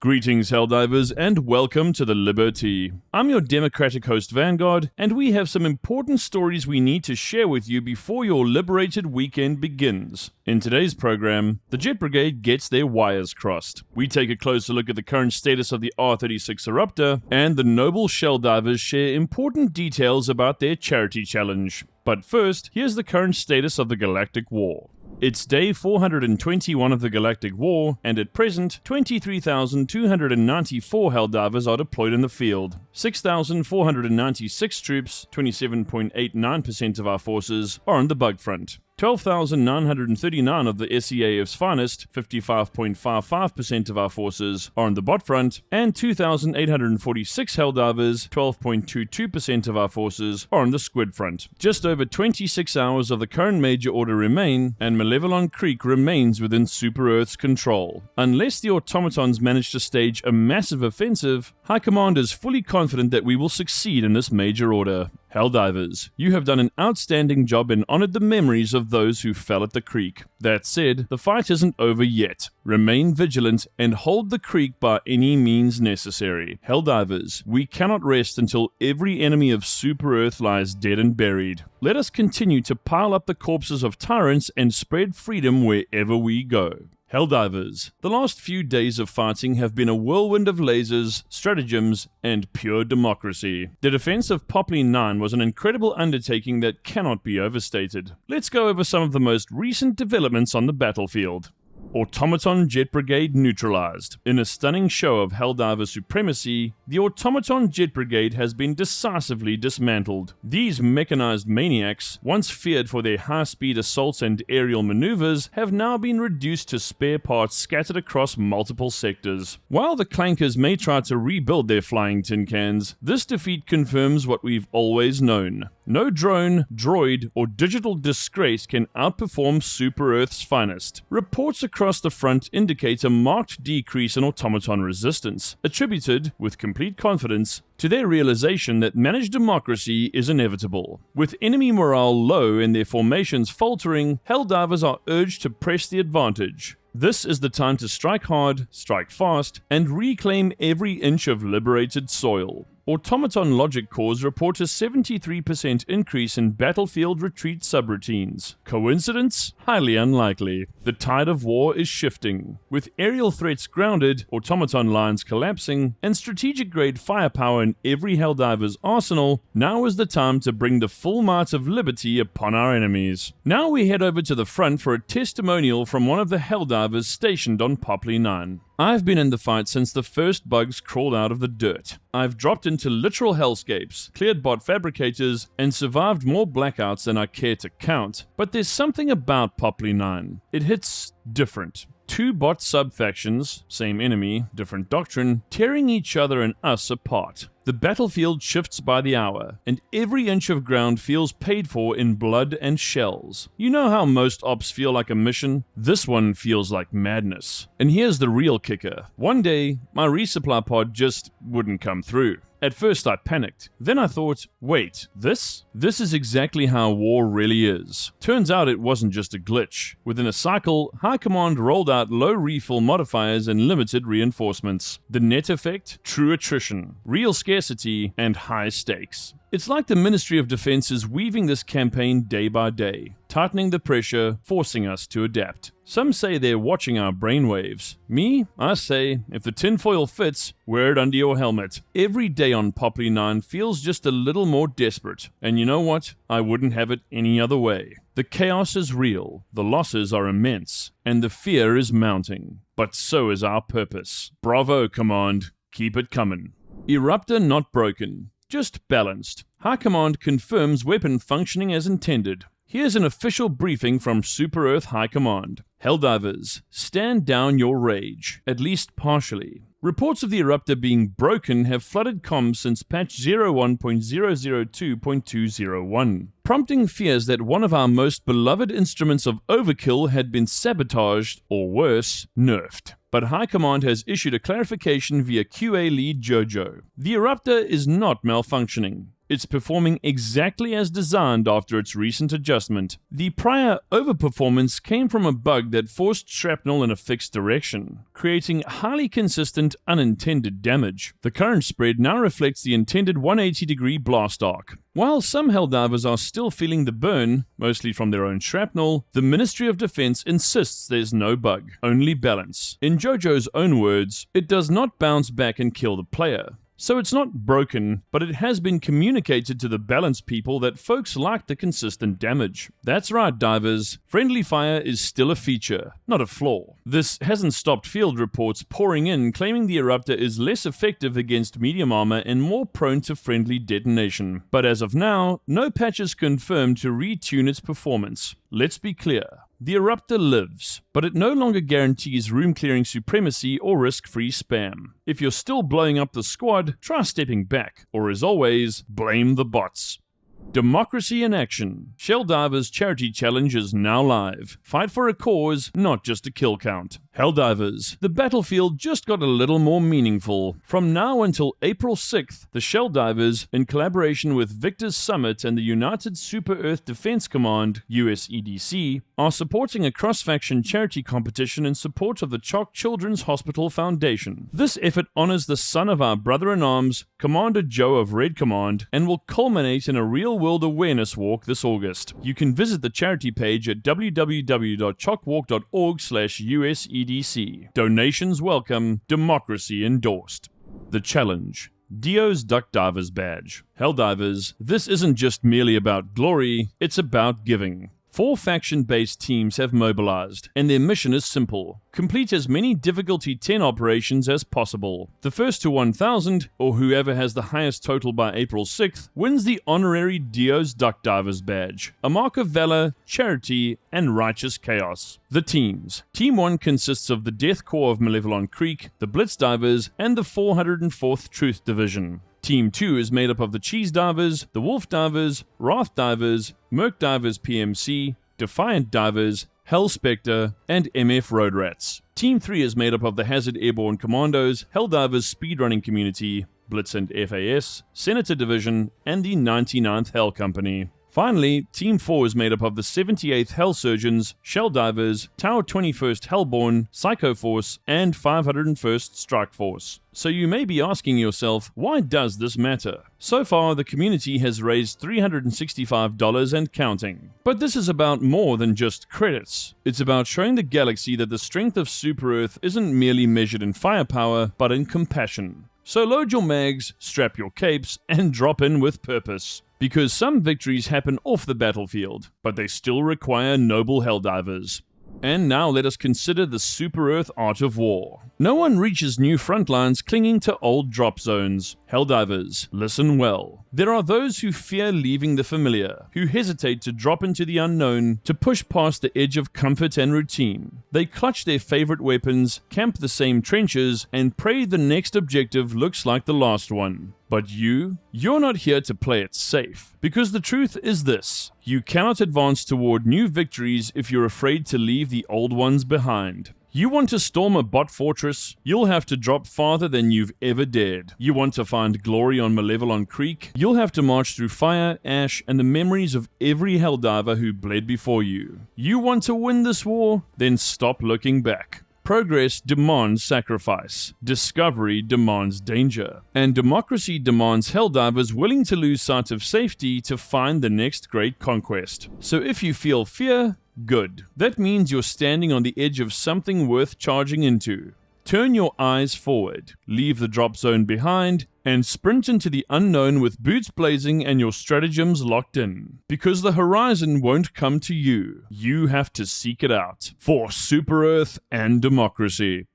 Greetings, Helldivers, and welcome to the liber-tea. I'm your democratic host Vanguard, and we have some important stories we need to share with you before your liberated weekend begins. In today's program, the Jet Brigade gets their wires crossed. We take a closer look at the current status of the R-36 Eruptor, and the noble Shelldivers share important details about their charity challenge. But first, here's the current status of the Galactic War. It's day 421 of the Galactic War, and at present, 23,294 Helldivers are deployed in the field. 6,496 troops, 27.89% of our forces, are on the bug front. 12,939 of the SEAF's finest, 55.55% of our forces, are on the bot front, and 2,846 Helldivers, 12.22% of our forces, are on the squid front. Just over 26 hours of the current major order remain, and Malevelon Creek remains within Super Earth's control. Unless the Automatons manage to stage a massive offensive, High Command is fully confident that we will succeed in this major order. Helldivers, you have done an outstanding job and honored the memories of those who fell at the creek. That said, the fight isn't over yet. Remain vigilant and hold the creek by any means necessary. Helldivers, we cannot rest until every enemy of Super Earth lies dead and buried. Let us continue to pile up the corpses of tyrants and spread freedom wherever we go. Helldivers, the last few days of fighting have been a whirlwind of lasers, stratagems, and pure democracy. The defense of Popley 9 was an incredible undertaking that cannot be overstated. Let's go over some of the most recent developments on the battlefield. Automaton Jet Brigade neutralized. In a stunning show of Helldiver supremacy, the Automaton Jet Brigade has been decisively dismantled. These mechanized maniacs, once feared for their high-speed assaults and aerial maneuvers, have now been reduced to spare parts scattered across multiple sectors. While the clankers may try to rebuild their flying tin cans, this defeat confirms what we've always known. No drone, droid, or digital disgrace can outperform Super Earth's finest. Reports across the front indicate a marked decrease in automaton resistance, attributed, with complete confidence, to their realization that managed democracy is inevitable. With enemy morale low and their formations faltering, Helldivers are urged to press the advantage. This is the time to strike hard, strike fast, and reclaim every inch of liberated soil. Automaton logic cores report a 73% increase in battlefield retreat subroutines. Coincidence? Highly unlikely. The tide of war is shifting. With aerial threats grounded, automaton lines collapsing, and strategic-grade firepower in every Helldiver's arsenal, now is the time to bring the full might of liberty upon our enemies. Now we head over to the front for a testimonial from one of the Helldivers stationed on Popley 9. I've been in the fight since the first bugs crawled out of the dirt. I've dropped into literal hellscapes, cleared bot fabricators, and survived more blackouts than I care to count. But there's something about Popley 9. It hits different. Two bot sub-factions, same enemy, different doctrine, tearing each other and us apart. The battlefield shifts by the hour, and every inch of ground feels paid for in blood and shells. You know how most ops feel like a mission? This one feels like madness. And here's the real kicker. One day, my resupply pod just wouldn't come through. At first I panicked. Then I thought, wait, this? This is exactly how war really is. Turns out it wasn't just a glitch. Within a cycle, High Command rolled out low refill modifiers and limited reinforcements. The net effect? True attrition, real scarcity, and high stakes. It's like the Ministry of Defense is weaving this campaign day by day, tightening the pressure, forcing us to adapt. Some say they're watching our brainwaves. Me, I say, if the tinfoil fits, wear it under your helmet. Every day on Popley 9 feels just a little more desperate. And you know what? I wouldn't have it any other way. The chaos is real, the losses are immense, and the fear is mounting. But so is our purpose. Bravo, Command. Keep it coming. Eruptor not broken. Just balanced. High Command confirms weapon functioning as intended. Here's an official briefing from Super Earth High Command. Helldivers, stand down your rage, at least partially. Reports of the Eruptor being broken have flooded comms since patch 01.002.201, prompting fears that one of our most beloved instruments of overkill had been sabotaged, or worse, nerfed. But High Command has issued a clarification via QA lead Jojo. The Eruptor is not malfunctioning. It's performing exactly as designed after its recent adjustment. The prior overperformance came from a bug that forced shrapnel in a fixed direction, creating highly consistent unintended damage. The current spread now reflects the intended 180-degree blast arc. While some Helldivers are still feeling the burn, mostly from their own shrapnel, the Ministry of Defense insists there's no bug, only balance. In JoJo's own words, it does not bounce back and kill the player. So it's not broken, but it has been communicated to the balance people that folks like the consistent damage. That's right, divers. Friendly fire is still a feature, not a flaw. This hasn't stopped field reports pouring in claiming the Eruptor is less effective against medium armor and more prone to friendly detonation. But as of now, no patches confirmed to retune its performance. Let's be clear. The Eruptor lives, but it no longer guarantees room-clearing supremacy or risk-free spam. If you're still blowing up the squad, try stepping back, or as always, blame the bots. Democracy in action. Shelldivers Charity Challenge is now live. Fight for a cause, not just a kill count. Helldivers. The battlefield just got a little more meaningful. From now until April 6th, the Shelldivers, in collaboration with Victor's Summit and the United Super Earth Defense Command, USEDC, are supporting a cross-faction charity competition in support of the Choc Children's Hospital Foundation. This effort honors the son of our brother-in-arms, Commander Joe of Red Command, and will culminate in a real-world awareness walk this August. You can visit the charity page at www.chocwalk.org/USEDC. Donations welcome, democracy endorsed. The challenge. Dio's Duck Divers Badge. Helldivers, this isn't just merely about glory, it's about giving. 4 faction-based teams have mobilized, and their mission is simple. Complete as many difficulty 10 operations as possible. The first to 1,000, or whoever has the highest total by April 6th, wins the honorary Dio's Duck Divers Badge, a mark of valor, charity, and righteous chaos. The teams. Team 1 consists of the Death Corps of Malevelon Creek, the Blitz Divers, and the 404th Truth Division. Team 2 is made up of the Cheese Divers, the Wolf Divers, Wrath Divers, Merc Divers PMC, Defiant Divers, Hell Spectre, and MF Road Rats. Team 3 is made up of the Hazard Airborne Commandos, Helldivers Speedrunning Community, Blitz and FAS, Senator Division, and the 99th Hell Company. Finally, Team 4 is made up of the 78th Hell Surgeons, Shelldivers, Tower 21st Hellborn, Psycho Force, and 501st Strike Force. So you may be asking yourself, why does this matter? So far, the community has raised $365 and counting. But this is about more than just credits. It's about showing the galaxy that the strength of Super Earth isn't merely measured in firepower, but in compassion. So load your mags, strap your capes, and drop in with purpose. Because some victories happen off the battlefield, but they still require noble Helldivers. And now let us consider the Super Earth art of war. No one reaches new front lines clinging to old drop zones. Helldivers, listen well. There are those who fear leaving the familiar, who hesitate to drop into the unknown, to push past the edge of comfort and routine. They clutch their favorite weapons, camp the same trenches, and pray the next objective looks like the last one. But you're not here to play it safe. Because the truth is this: you cannot advance toward new victories if you're afraid to leave the old ones behind. You want to storm a bot fortress? You'll have to drop farther than you've ever dared. You want to find glory on Malevelon Creek? You'll have to march through fire, ash, and the memories of every Helldiver who bled before you. You want to win this war? Then stop looking back. Progress demands sacrifice. Discovery demands danger. And democracy demands Helldivers willing to lose sight of safety to find the next great conquest. So if you feel fear, good. That means you're standing on the edge of something worth charging into. Turn your eyes forward, leave the drop zone behind, and sprint into the unknown with boots blazing and your stratagems locked in. Because the horizon won't come to you. You have to seek it out. For Super Earth and democracy.